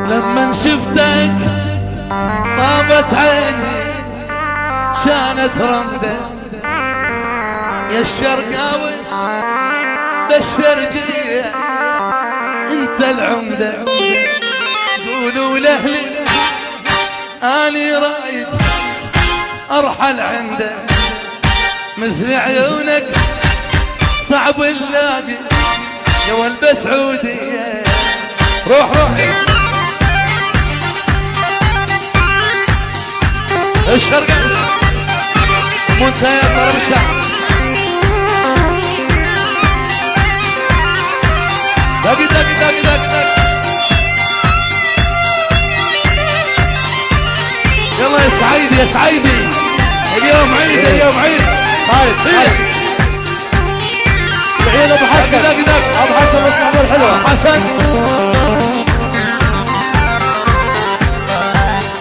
لما شفتك طابت عيني كانت رمدة يا الشرقاوي بالشرقية انت العمدة. قولوا لاهلي اني رايد ارحل عنده مثل عيونك صعب نلاقي يا ولد سعودية. روح روح الشرقة منتهى طرب الشعب دقي دقي دقي دقي. يلا يا سعيدي يا سعيدي اليوم عيد اليوم عيد. خالد خالد العيد ابو حسن دقي دقي ابو حسن والصحبه الحلوه ابو حسن.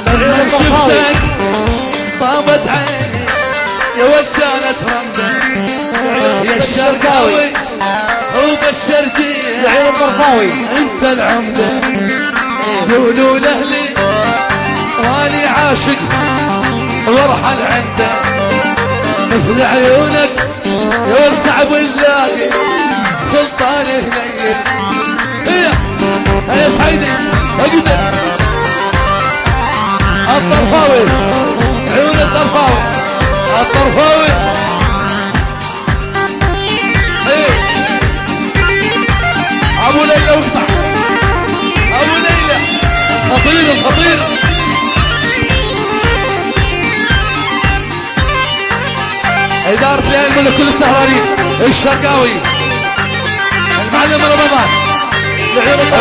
لما شفتك طابت عيني يا ولد كانت رمدة يا الشرقاوي وبالشرقية العيد الطرفاوي انت العمدة. قولوا لاهلي واني عاشق وارحل عنده مثل عيونك يا ولد صعب نلاقي سلطان هليل. هيا سعيدي اقدر الطرفاوي عيون الطرفاوي الطرفاوي. ابو ليلى واقطع ابو ليلى خطير الخطير. إدارة ليل من كل السهرانين الشرقاوي المعلم رمضان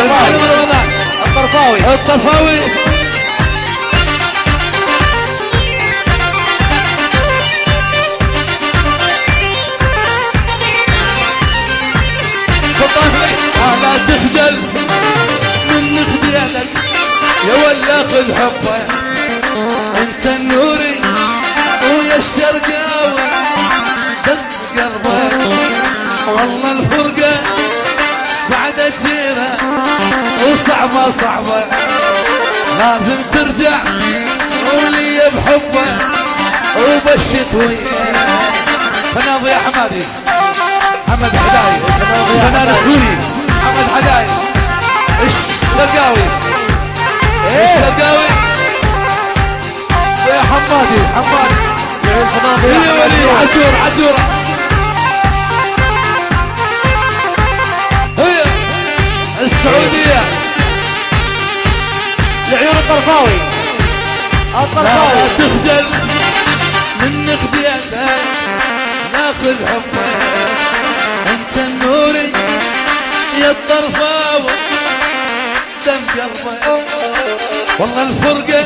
المعلم رمضان الطرفاوي الطرفاوي. سلطان لا تخجل من خديانك يا ولا خذ حبه انت النوري ويا الشرقاوي دق قلبك. والله الفرقة بعد جيرة وصعبة صعبة لازم ترجع ولي بحبه وبالشتوية. فناضي يا حمادي محمد حداي فنان سوري محمد حداي الشرقاوي الشرقاوي يا حمادي حمادي يا ولي عجورة عجورة. هي السعودية العيون الطرفاوي الطرفاوي. لا تخجل من خديتك ناخذ حبك انت النوري يا الطرفاوي دم قلبك. والله الفرقة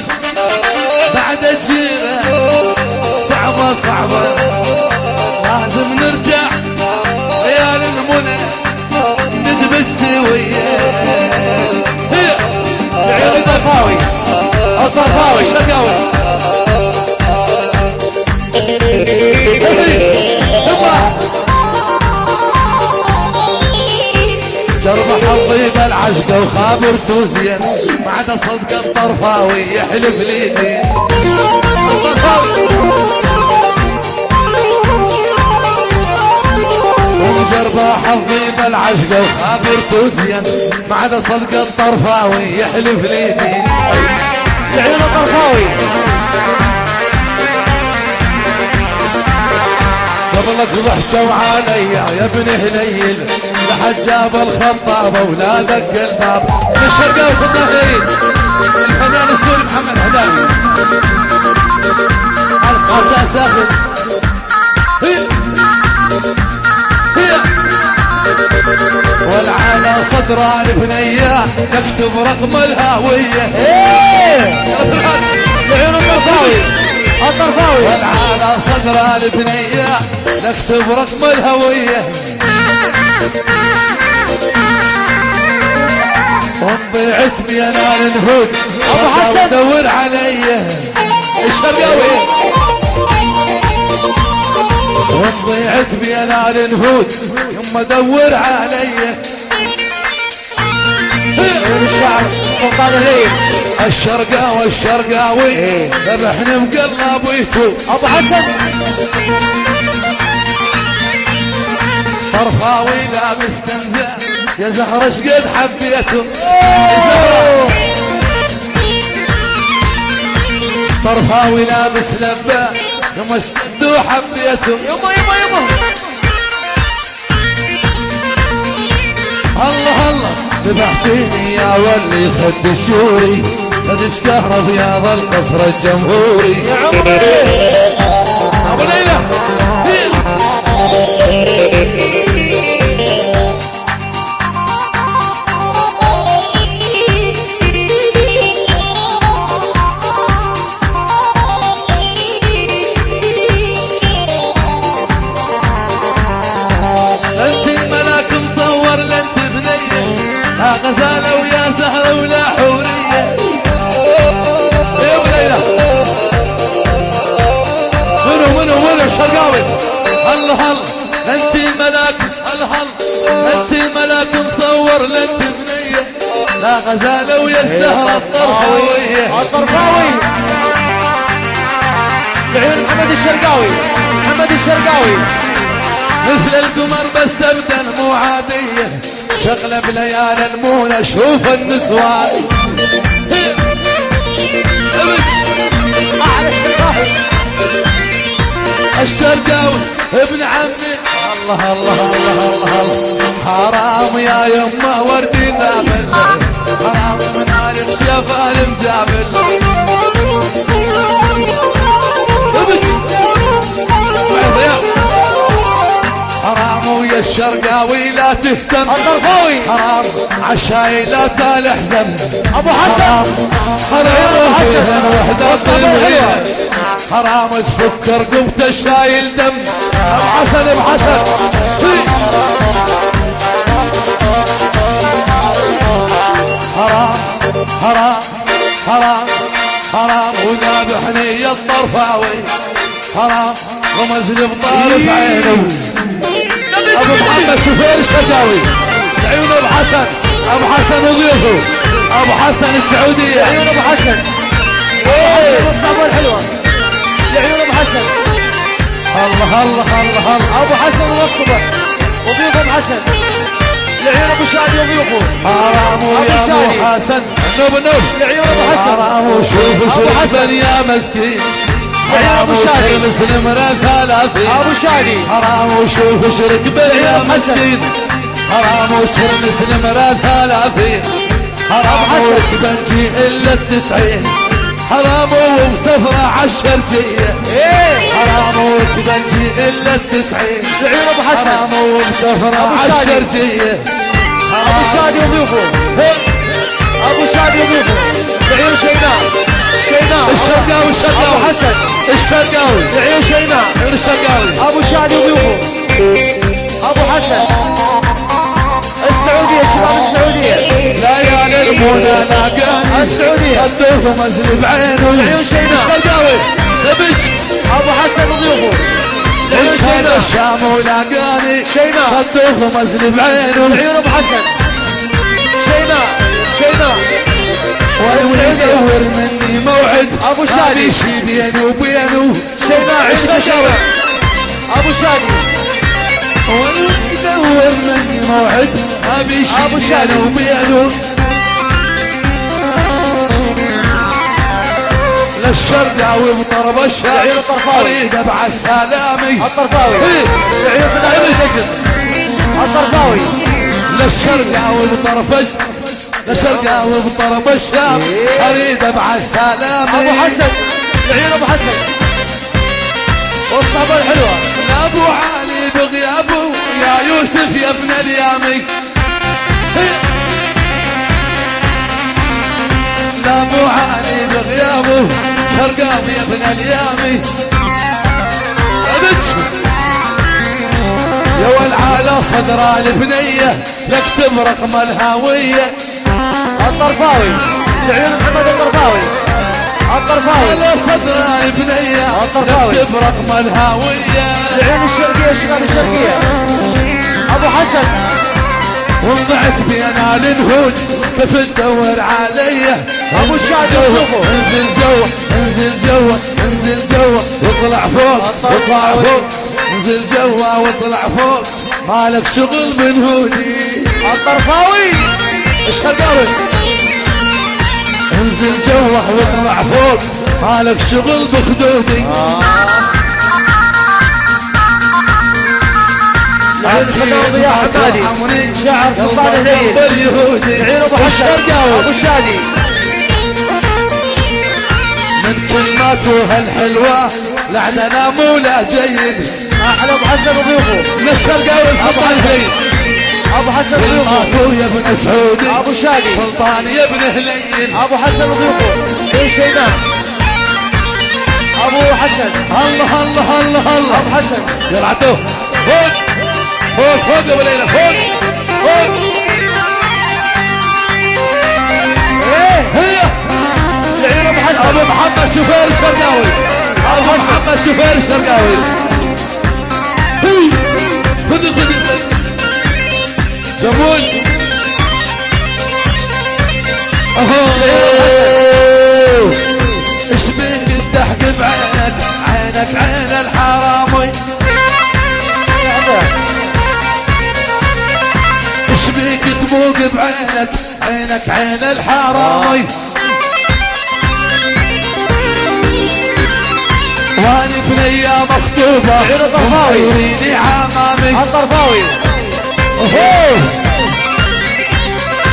بعد جيرة صعبة صعبة لازم نرجع ريال المنى ندبس سوية. هي العيال الطرفاوي الطرفاوي الشرقاوي. جرب حظي بالعشقة وخابرته زين ما عدا صدق الطرفاوي يحلف لي دين. وجرب حظي بالعشقة وخابرته زين ما عدا صدق الطرفاوي يحلف لي دين. العيون الطرفاوي قبلك ضحكوا عليا يا ابن هليل لحد جاب الخطابة ولا دق الباب. من الشرقاوي صدق هليل الفنان السوري محمد حداي القرطة ساخن. هي والعالى صدرها البنية نكتب رقم الهاوية. العيون الطرفاوي الطرفاوي والعالى صدرها البنية نكتب رقم الهوية. وضيعت بينا النهود ابو حسن دور علي الشرقاوي. وضيعت بينا النهود يما دور علي. الشعر سلطان هليل. الشرقاوي الشرقاوي ذبحني مقلبيته. ابو حسن طرفاوي لابس كنزه يا زهرة شقد حبيته. طرفاوي لابس لبه يما شقد حبيته. يما يما يما الله الله ذبحتيني يا ولي خد الشوري خدش كهرب يا ظل قصر الجمهوري. يا عمري ابو ليلى غزالة ويا زهرة ولا حورية. يا وليلى منو الشرقاوي. الله الله انت ملاك. الله انت ملاك مصور لانت بنية. لا غزالة ويا الزهرة الطرفاوية. الطرفاوي بعيون محمد الشرقاوي. محمد الشرقاوي مثل القمر بس ابدا مو عادية. شغلة بليالي المونة شوف النسوان. الشرقاوي ابن عمي. الله الله الله الله حرام يا يما وردي ذابل. حرام من عالم شيفان مجابل. حرام ويا الشرقاوي لا تهتم. الطرفاوي حرام عشاي لا تلحزم. ابو حسن حرام فيها وحدة صلوية. حرام تفكر قمت شايل دم. ابو حسن ابو حسن حرام حرام حرام حرام وذابحني الطرفاوي. حرام رمز لي بطارف عينه. ابو محمد شوفير الشرقاوي عيون ابو حسن. ابو حسن وضيوفه ابو حسن السعودية. عيون ابو حسن. والصعبة الحلوة لعيون ابو حسن. الله الله الله الله ابو حسن والصبح وضيوف ابو حسن لعيون ابو شادي وضيوفه. حرام ويا ابو حسن نوب نوب لعيون ابو حسن. حرام وشوف شرفا يا مسكين. حرام وشرب سنمرة 30. ابو شادي حرام وشوف شرك يا مسكين. حرام وشرب سنمرة 30. حرام وركبنجي الا 90. حرام ومسافرة عالشرقية. حرام وركبنجي الا 90. لعيون ابو حسن. حرام ومسافرة عالشرقية. ابو شادي وضيوفه. ابو شادي وضيوفه لعيون شيناء. شيناء الشرقاوي الشرقاوي ابو حسن. الشرقاوي لعيون شيناء. عيون الشرقاوي. ابو شادي وضيوفه. ابو حسن السعودية. شباب السعودية ليالي المنى لاقاني. السعودية صدوه مزل بعينه. لعيون شيناء. الشرقاوي ثبت. ابو حسن وضيوفه لعيون هذا شيناء. الشام ولاقاني. شيناء. صدوه مزل بعينه. لعيون ابو حسن. شيناء شيناء ويدور مني موعد. ابو شادي. هذه شي بيني وبينه. شيناء عيون شيناء. ابو شادي ويدور مني موعد. هذه شي أبو بيني شادي. وبينه. للشرقاوي بطرب الشام. لعيون الطرفاوي. اريد ابعث سلامي. الطرفاوي لعيون فنان النجم. الطرفاوي للشرقاوي بطرف للشرقاوي بطرب الشام. اريد ابعث سلامي. ابو حسن لعيون ابو حسن والصعبة الحلوة. ابو علي بغيابه يا يوسف يا ابن اليامي. ابو علي بغيابه شرقاوي يا ابن اليامي. ابد يا والعالى صدر البنية لك تمرق الهاوية. الطرفاوي لعيون محمد الطرفاوي. الطرفاوي على صدر البنية الطرفاوي. لك تمرق الهاوية. لعيون الشرقية. شباب الشرقية. ابو حسن وضعت بين النهود كيف تدور عليه. ابو الشادي انزل جوا انزل جوا انزل جوا واطلع فوق واطلع فوق انزل جوا واطلع فوق مالك شغل بنهودي. الطرفاوي الشرقاوي انزل جوا واطلع فوق مالك شغل بخدودي. الخدودي يا حمادي شعر سلطان هليل عين ابو حسن ابو الشادي من كلماته هالحلوة لعدنا مولا جيد. احلى ابو حسن وضيوفه من الشرقاوي سلطان هليل ابو حسن وضيوفه يا ابن سعودي ابو شادي سلطان يا ابن هليل ابو حسن وضيوفه ايش شيماء ابو حسن الله الله الله الله ابو حسن يلا عدوه فوق فوق فوق يا ابو ليلى فوق فوق ايه هي العين ابو حسن ابو محمد شوفير الشرقاوي ابو محمد شوفير الشرقاوي. خذ خذ جمول ايش بيك الضحك بعينك عينك عين الحرامي. ايش بيك تبوق بعينك عينك عين الحرامي. واني بنية مخطوبة ومحيريني عمامي. الطرفاوي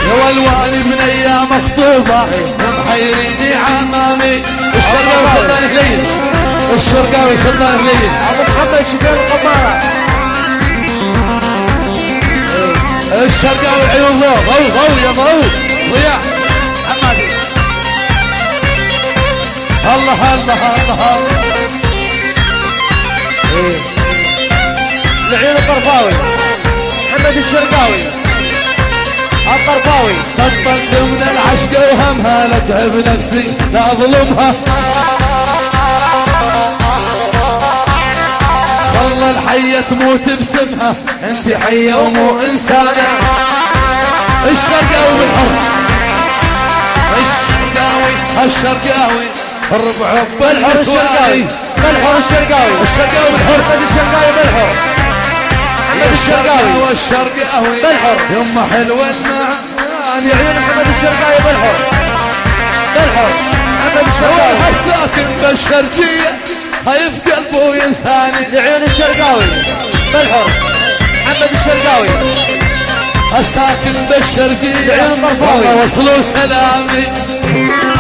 يا والوالي بنية مخطوبة ومحيريني عمامي. الشرقاوي سلطان هليل الشرقاوي سلطان هليل ابو محمد شوفير القمارة الشرقاوي عيون ضوء ضوء ضوء يا ضوء ضياء حمادي. الله الله الله العين الطرفاوي محمد الشرقاوي الطرفاوي طبقت من العشق وهمها لا تعب نفسي لا اظلمها. والله الحية تموت بسمها انت حية ومو انسانة. الشرقاوي بالحر الشرقاوي الربع بالحر الشرقاوي بالحر الشرقاوي الشرقاوي بالحر الشرقاوي بالحر الشرقاوي والشرقاوي بالحر يما حلوة المعاني. عيون محمد الشرقاوي بالحر بالحر محمد الشرقاوي الساكن بالشرقية خايف قلبه ينساني. عيون الشرقاوي بالحر محمد الشرقاوي الساكن بالشرقية عيون الطرفاوي وصلوا سلامي.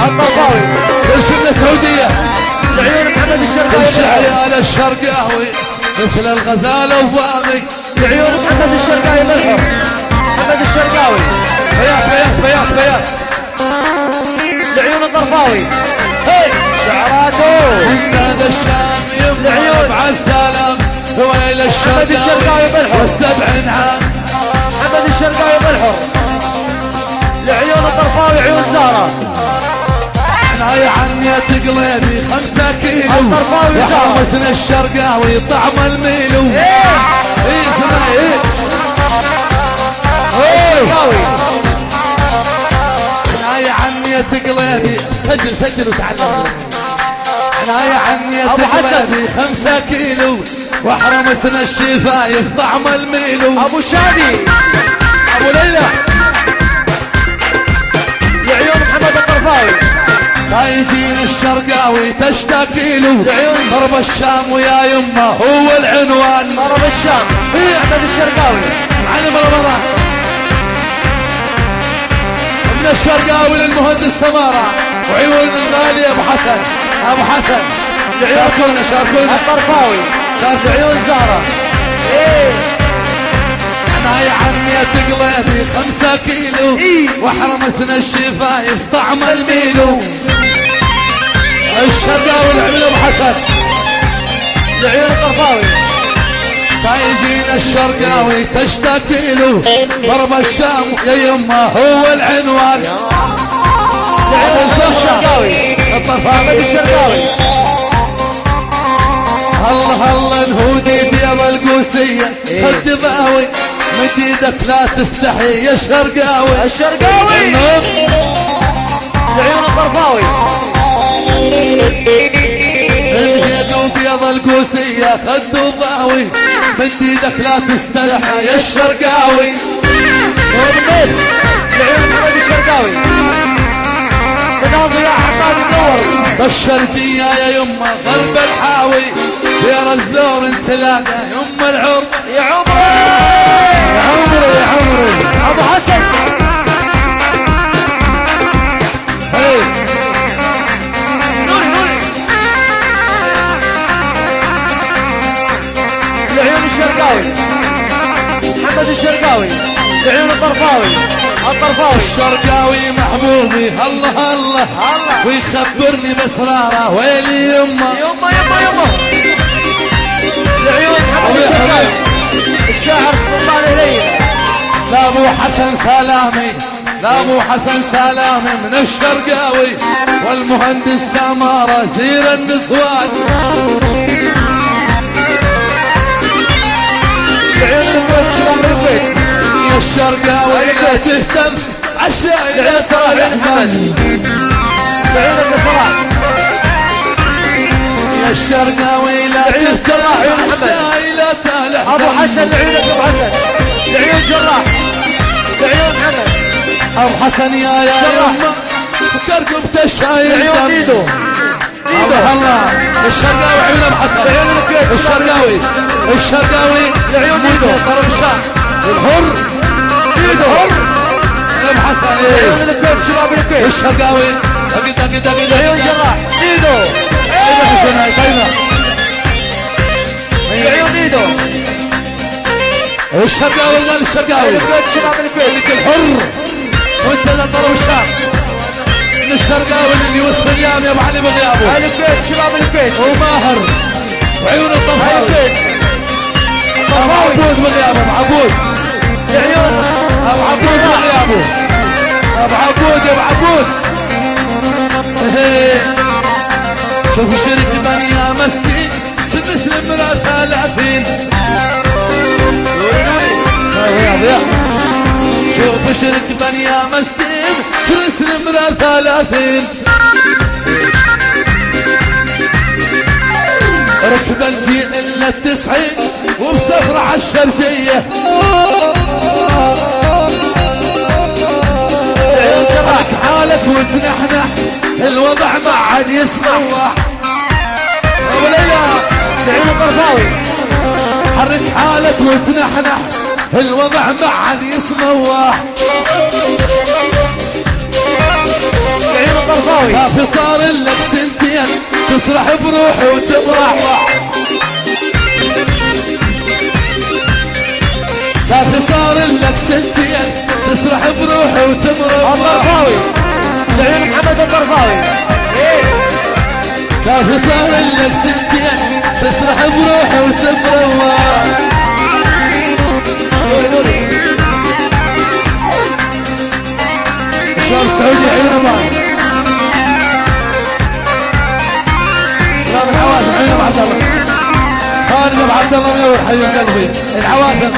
الطرفاوي شفنا سعودية عيون محمد الشرقاوي الشعيال الشرقاوي مثل الغزالة وضامي. عيون محمد الشرقاوي بالحر محمد الشرقاوي بيات بيات بيات بيات العيون الطرفاوي شعراته من هذا الشام يمنع العيون مع السلام ويل محمد الشرقاوي بالحر والسبع نعام. محمد الشرقاوي بالحر العيون الطرفاوي عيون زهرة ناي عني تقلبي 5 كيلو الطرفاوي يا حرمتنا الشرقاوي طعم الميلو. ايه اسمع ايه الشرقاوي ناي عني تقلبي سجل وتعلم. ناي عني ابو حسن تقلبي 5 كيلو وحرمتنا الشفايف طعم الميلو. ابو شادي ابو ليلى العيون محمد الطرفاوي لا يجينا الشرقاوي تشتاقي له. ضرب الشام ويا يمه هو العنوان. ضرب الشام محمد الشرقاوي علم رمضان من الشرقاوي للمهندس سمارة وعيون الغالي ابو حسن ابو حسن شاركونا الطرفاوي عيون زهرة انا يا عمي تقلبي 5 كيلو وحرمتنا الشفايف طعم الميلو. الشرقاوي العمل ابو حسن العيون الطرفاوي تايجينا الشرقاوي تشتاقي له. ضرب الشام يا يمه هو العنوان. العيون الشرقاوي الطرفاوي الشرقاوي الله الله نهودي بيض القوسية خد باوي مد ايدك لا تستحي يا الشرقاوي الشرقاوي لعيون الطرفاوي الهيد وبيض القوسية خد باوي مد ايدك لا تستحي يا الشرقاوي لعيون محمد الشرقاوي تناظر يا حماد النور بالشرقية يا يمه قلب الحاوي يا الزور انت لاقى يمه العمر يا عمري يا عمري يا عمري ابو حسن هي نوري نوري لعيون الشرقاوي محمد الشرقاوي لعيون الطرفاوي الشرقاوي محبوبي الله الله ويخبرني باسراره ويلي يمه لعيون محمد الشرقاوي الشاعر السلطان هليل لا ابو حسن سلامي لا ابو حسن سلامي من الشرقاوي والمهندس سماره زير النسوان لعيون الكويت شباب الكويت يا الشرقاوي لا تهتم عالشاي لا صالح زاني لعيون الصلاح يا الشرقاوي لا تهتم عالشاي لا صالح ابو حسن لعيونك ابو حسن لعيون جراح لعيون محمد ابو حسن يا يمه ترقب الشاي لعيون ديدو الله الشرقاوي عيون ابو حسن لعيون الكويت الشرقاوي لعيون ديدو طرب الشام الحر ديدو ابو حسن لعيون الكويت شباب الكويت الشرقاوي لعيون جراح ديدو حسن هاي طيبه لعيون ديدو الشرقاوي قال الشرقاوي الكويت شباب الكويت الحر وانت للطرب الشام الشرقاوي اللي يوصل اليوم يا ابو علي بغيابه الكويت شباب الكويت وماهر وعيون الطرفاوي الكويت ابو عبود بغيابه ابو عبود لعيون ابو عبود بغيابه ابو عبود يا ابو عبود شوف شرك بني يا مسكين تسلم مرة 30 شوف شرك بني يا مسكين تسلم مرة 30 ركب الجيل الا 90 وبسفرة عالشرجية حرك حالك وتنحنح الوضع ما عاد يسمح ابو ليلى لعيون الطرفاوي حرك حالك وتنحنح الوضع ما عاد يسمح لعيون الطرفاوي كافي صار لك سنتين تسرح بروحي وتبرح كافي صار لك سنتين تسرح بروحي وتبرح الطرفاوي لعيون محمد الطرفاوي كافي صار لك سنتين تسرح بروحي وتبرح شباب السعودي عيونه معي شباب الحواسم عيونه مع عبد الله خالد ابو عبد الله منور حبيب قلبي الحواسم